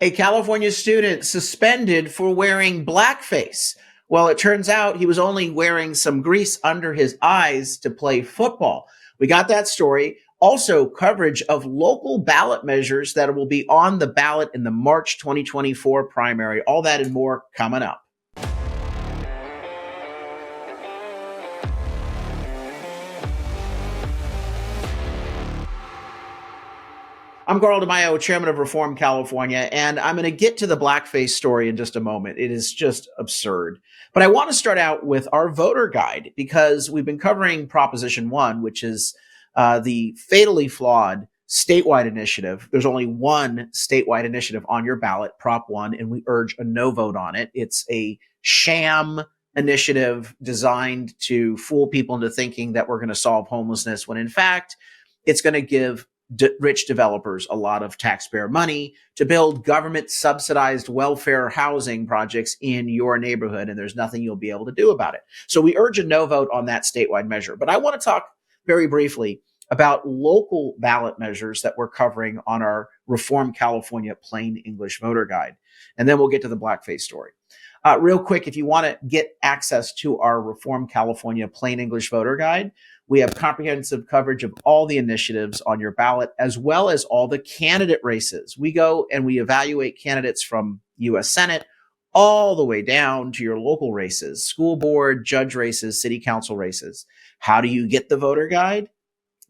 A California student suspended for wearing blackface. Well, it turns out he was only wearing some grease under his eyes to play football. We got that story. Also, coverage of local ballot measures that will be on the ballot in the March 2024 primary. All that and more coming up. I'm Carl DeMaio, chairman of Reform California, and I'm going to get to the blackface story in just a moment. It is just absurd. But I want to start out with our voter guide because we've been covering Proposition 1, which is the fatally flawed statewide initiative. There's only one statewide initiative on your ballot, Prop 1, and we urge a no vote on it. It's a sham initiative designed to fool people into thinking that we're going to solve homelessness when in fact it's going to give rich developers a lot of taxpayer money to build government subsidized welfare housing projects in your neighborhood, and there's nothing you'll be able to do about it. So we urge a no vote on that statewide measure. But I want to talk very briefly about local ballot measures that we're covering on our Reform California Plain English Voter Guide. And then we'll get to the blackface story. Real quick, if you want to get access to our Reform California Plain English Voter Guide, we have comprehensive coverage of all the initiatives on your ballot, as well as all the candidate races. We go and we evaluate candidates from U.S. Senate all the way down to your local races, school board, judge races, city council races. How do you get the voter guide?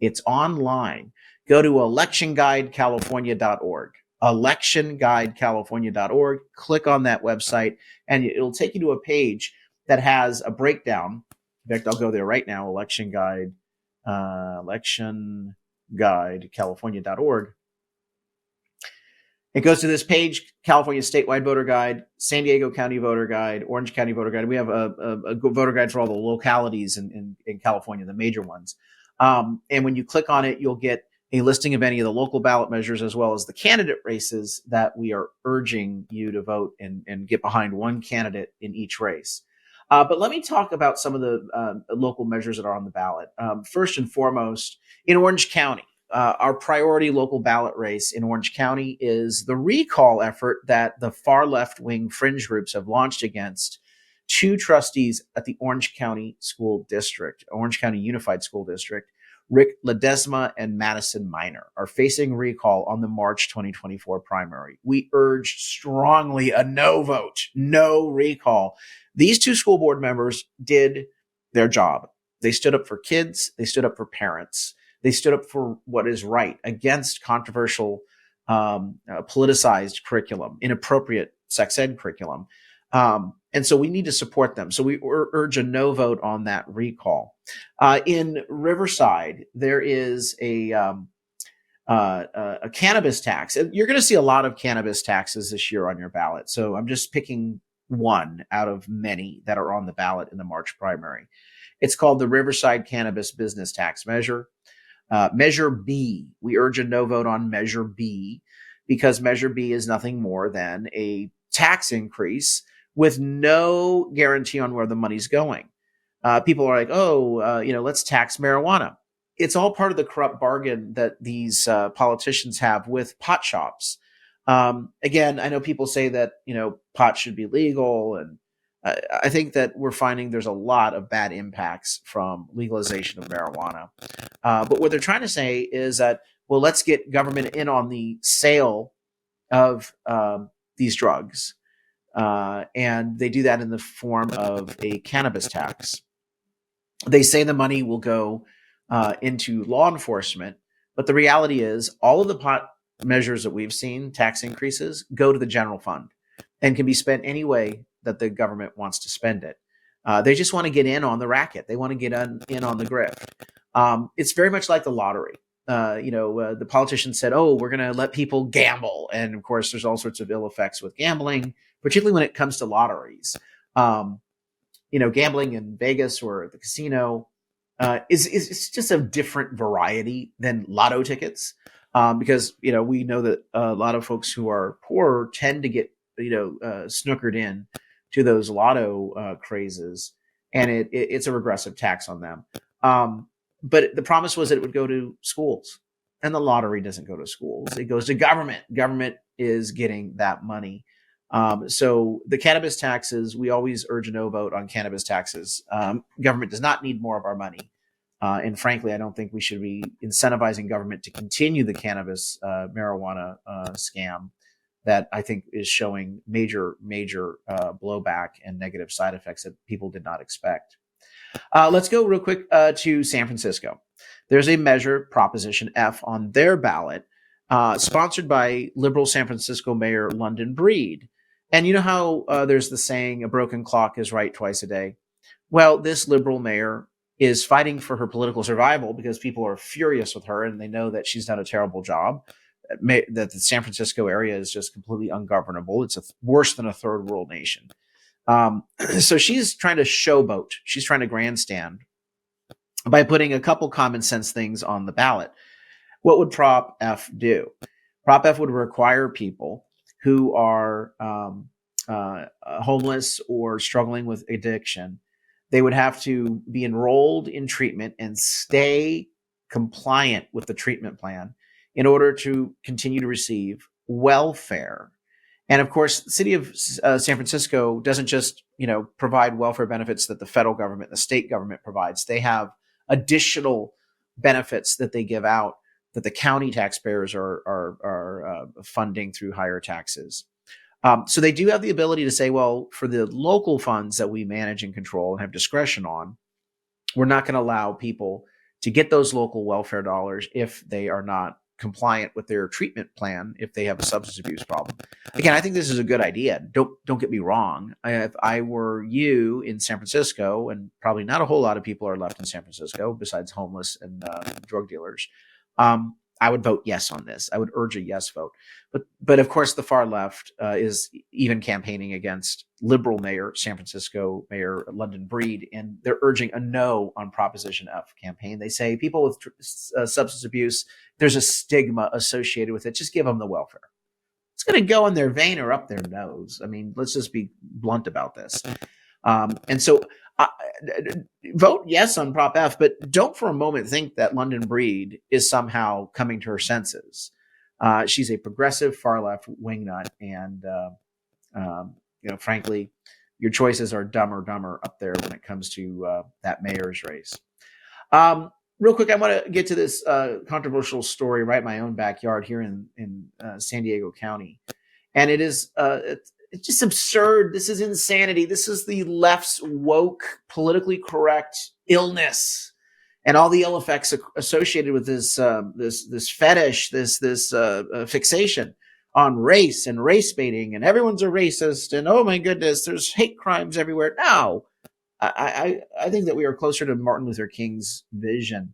It's online. Go to electionguidecalifornia.org, electionguidecalifornia.org. Click on that website, and it'll take you to a page that has a breakdown. In fact, I'll go there right now, electionguidecalifornia.org. It goes to this page, California Statewide Voter Guide, San Diego County Voter Guide, Orange County Voter Guide. We have a voter guide for all the localities in California, the major ones. And when you click on it, you'll get a listing of any of the local ballot measures as well as the candidate races that we are urging you to vote and get behind one candidate in each race. But let me talk about some of the local measures that are on the ballot. First and foremost, in Orange County, our priority local ballot race in Orange County is the recall effort that the far left-wing fringe groups have launched against two trustees at the Orange County School District, Orange County Unified School District. Rick Ledesma and Madison Minor are facing recall on the March 2024 primary. We urge strongly a no vote, no recall. These two school board members did their job. They stood up for kids. They stood up for parents. They stood up for what is right against controversial, politicized curriculum, inappropriate sex ed curriculum. And so we need to support them. So we urge a no vote on that recall. In Riverside, there is a cannabis tax. You're going to see a lot of cannabis taxes this year on your ballot. So I'm just picking one out of many that are on the ballot in the March primary. It's called the Riverside Cannabis Business Tax Measure. Measure B, we urge a no vote on Measure B because Measure B is nothing more than a tax increase with no guarantee on where the money's going. People are like, let's tax marijuana. It's all part of the corrupt bargain that these politicians have with pot shops. Again, I know people say that, pot should be legal. And I think that we're finding there's a lot of bad impacts from legalization of marijuana. But what they're trying to say is that, well, let's get government in on the sale of these drugs. And they do that in the form of a cannabis tax. They say the money will go into law enforcement, but the reality is all of the pot measures that we've seen, tax increases, go to the general fund and can be spent any way that the government wants to spend it. They just want to get in on the racket. They want to get in on the grift. It's very much like the lottery. The politicians said, we're going to let people gamble. And of course, there's all sorts of ill effects with gambling, particularly when it comes to lotteries. Gambling in Vegas or the casino is just a different variety than lotto tickets. Because, we know that a lot of folks who are poor tend to get, snookered in to those lotto crazes. And it's a regressive tax on them. But the promise was that it would go to schools, and the lottery doesn't go to schools. It goes to government. Government is getting that money. So the cannabis taxes, we always urge a no vote on cannabis taxes. Government does not need more of our money. And frankly, I don't think we should be incentivizing government to continue the cannabis marijuana scam that I think is showing major blowback and negative side effects that people did not expect. Let's go real quick to San Francisco. There's a measure, Proposition F, on their ballot, sponsored by liberal San Francisco Mayor London Breed. And you know how there's the saying, a broken clock is right twice a day? Well, this liberal mayor is fighting for her political survival because people are furious with her and they know that she's done a terrible job, that the San Francisco area is just completely ungovernable. It's worse than a third world nation. So she's trying to showboat. She's trying to grandstand by putting a couple common sense things on the ballot. What would Prop F do? Prop F would require people who are homeless or struggling with addiction. They would have to be enrolled in treatment and stay compliant with the treatment plan in order to continue to receive welfare. And of course, the city of San Francisco doesn't just, provide welfare benefits that the federal government, the state government provides. They have additional benefits that they give out that the county taxpayers are funding through higher taxes. So they do have the ability to say, well, for the local funds that we manage and control and have discretion on, we're not going to allow people to get those local welfare dollars if they are not compliant with their treatment plan, if they have a substance abuse problem. Again, I think this is a good idea. Don't get me wrong. If I were you in San Francisco, and probably not a whole lot of people are left in San Francisco besides homeless and drug dealers, I would vote yes on this. I would urge a yes vote. But of course, the far left is even campaigning against liberal San Francisco Mayor London Breed, and they're urging a no on Proposition F campaign. They say people with substance abuse, there's a stigma associated with it. Just give them the welfare. It's going to go in their vein or up their nose. I mean, let's just be blunt about this. And so vote yes on Prop F, but don't for a moment think that London Breed is somehow coming to her senses. She's a progressive far left wingnut, and frankly, your choices are dumber up there when it comes to that mayor's race. Real quick, I want to get to this controversial story right in my own backyard here in San Diego County, and it's just absurd. This is insanity. This is the left's woke, politically correct illness, and all the ill effects associated with this fetish, this fixation on race and race baiting, and everyone's a racist, and oh my goodness, there's hate crimes everywhere. No, I think that we are closer to Martin Luther King's vision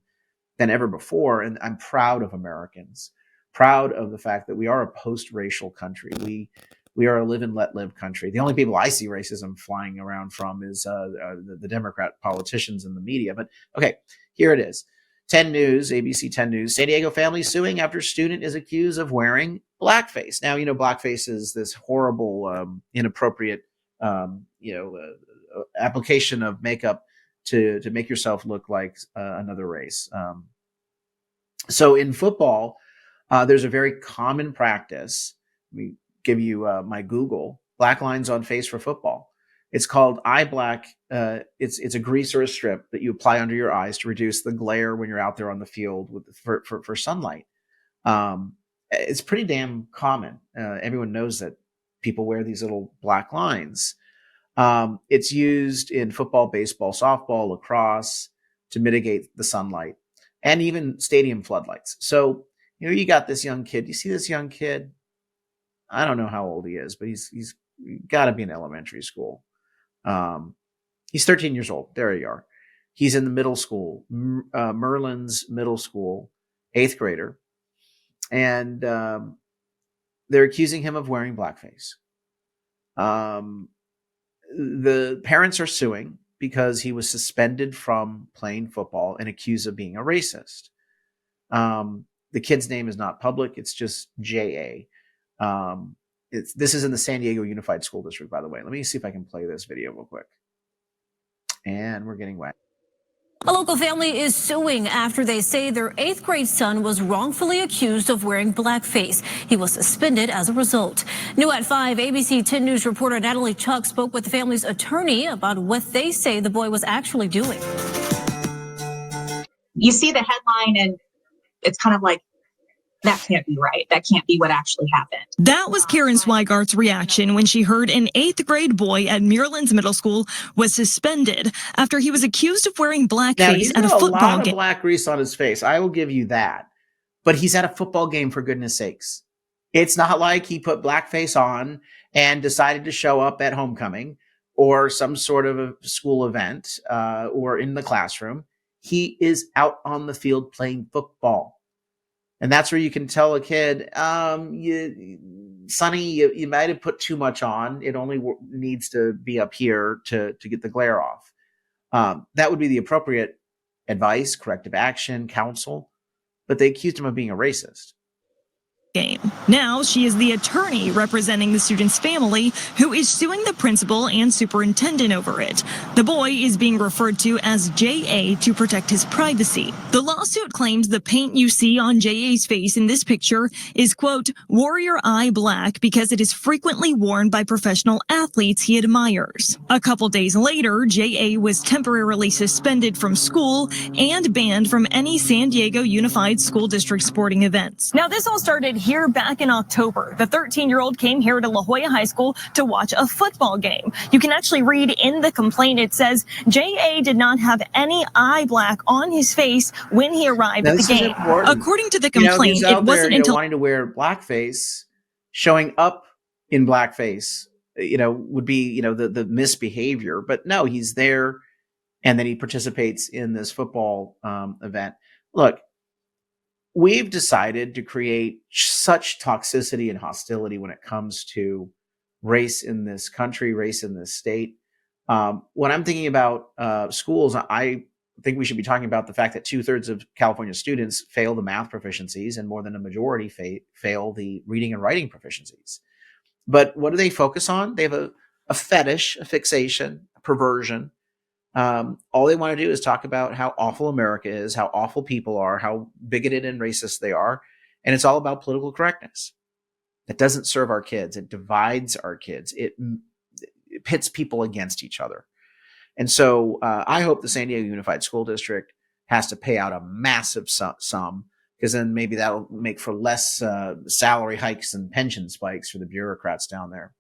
than ever before, and I'm proud of Americans, proud of the fact that we are a post-racial country. We are a live and let live country. The only people I see racism flying around from is the Democrat politicians and the media. But okay, here it is. 10 News, ABC 10 News, San Diego family suing after student is accused of wearing blackface. Now, blackface is this horrible, inappropriate, application of makeup to make yourself look like another race. So in football, there's a very common practice. Let me give you my Google. Black lines on face for football. It's called eye black. It's a grease or a strip that you apply under your eyes to reduce the glare when you're out there on the field for sunlight. It's pretty damn common. Everyone knows that people wear these little black lines. It's used in football, baseball, softball, lacrosse to mitigate the sunlight and even stadium floodlights. So, you got this young kid. You see this young kid? I don't know how old he is, but he's got to be in elementary school. He's 13 years old. There you are. He's in the middle school, Merlin's middle school, 8th grader. And they're accusing him of wearing blackface. The parents are suing because he was suspended from playing football and accused of being a racist. The kid's name is not public. It's just J.A. This is in the San Diego Unified School District, by the way. Let me see if I can play this video real quick. And we're getting wet. A local family is suing after they say their 8th grade son was wrongfully accused of wearing blackface. He was suspended as a result. New at 5, ABC 10 News reporter Natalie Chuck spoke with the family's attorney about what they say the boy was actually doing. You see the headline and it's kind of like, that can't be right. That can't be what actually happened. That was Karen Sweigart's reaction when she heard an 8th grade boy at Muirlands Middle School was suspended after he was accused of wearing blackface at a football game. A lot of black grease on his face. I will give you that. But he's at a football game, for goodness sakes. It's not like he put blackface on and decided to show up at homecoming or some sort of a school event or in the classroom. He is out on the field playing football. And that's where you can tell a kid, Sonny, you might have put too much on. It only needs to be up here to get the glare off. That would be the appropriate advice, corrective action, counsel. But they accused him of being a racist. Game. Now she is the attorney representing the student's family who is suing the principal and superintendent over it. The boy is being referred to as J.A. to protect his privacy. The lawsuit claims the paint you see on J.A.'s face in this picture is, quote, warrior eye black because it is frequently worn by professional athletes he admires. A couple days later, J.A. was temporarily suspended from school and banned from any San Diego Unified School District sporting events. Now, this all started here back in October. The 13-year-old came here to La Jolla High School to watch a football game. You can actually read in the complaint, it says J.A. did not have any eye black on his face when he arrived at the game. According to the complaint, it wasn't until wanting to wear blackface, showing up in blackface, would be, the misbehavior. But no, he's there, and then he participates in this football event. Look, we've decided to create such toxicity and hostility when it comes to race in this country, race in this state. When I'm thinking about schools, I think we should be talking about the fact that 2/3 of California students fail the math proficiencies and more than a majority fail the reading and writing proficiencies. But what do they focus on? They have a fetish, a fixation, a perversion. All they want to do is talk about how awful America is, how awful people are, how bigoted and racist they are. And it's all about political correctness. It doesn't serve our kids. It divides our kids. It pits people against each other. And so I hope the San Diego Unified School District has to pay out a massive sum, because then maybe that'll make for less salary hikes and pension spikes for the bureaucrats down there.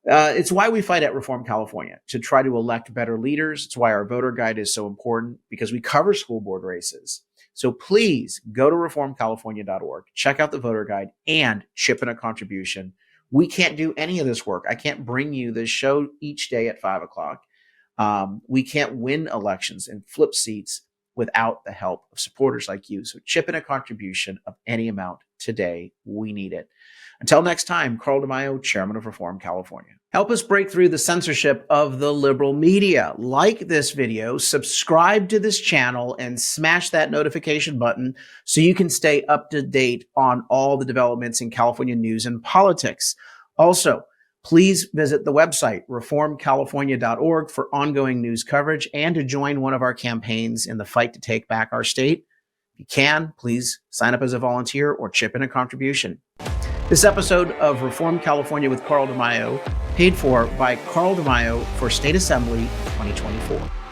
It's why we fight at Reform California, to try to elect better leaders. It's why our voter guide is so important, because we cover school board races. So please go to reformcalifornia.org, check out the voter guide, and chip in a contribution. We can't do any of this work. I can't bring you this show each day at 5 o'clock. We can't win elections and flip seats without the help of supporters like you. So chip in a contribution of any amount today. We need it. Until next time, Carl DeMaio, Chairman of Reform California. Help us break through the censorship of the liberal media. Like this video, subscribe to this channel, and smash that notification button so you can stay up to date on all the developments in California news and politics. Also, please visit the website, reformcalifornia.org, for ongoing news coverage and to join one of our campaigns in the fight to take back our state. If you can, please sign up as a volunteer or chip in a contribution. This episode of Reform California with Carl DeMaio, paid for by Carl DeMaio for State Assembly 2024.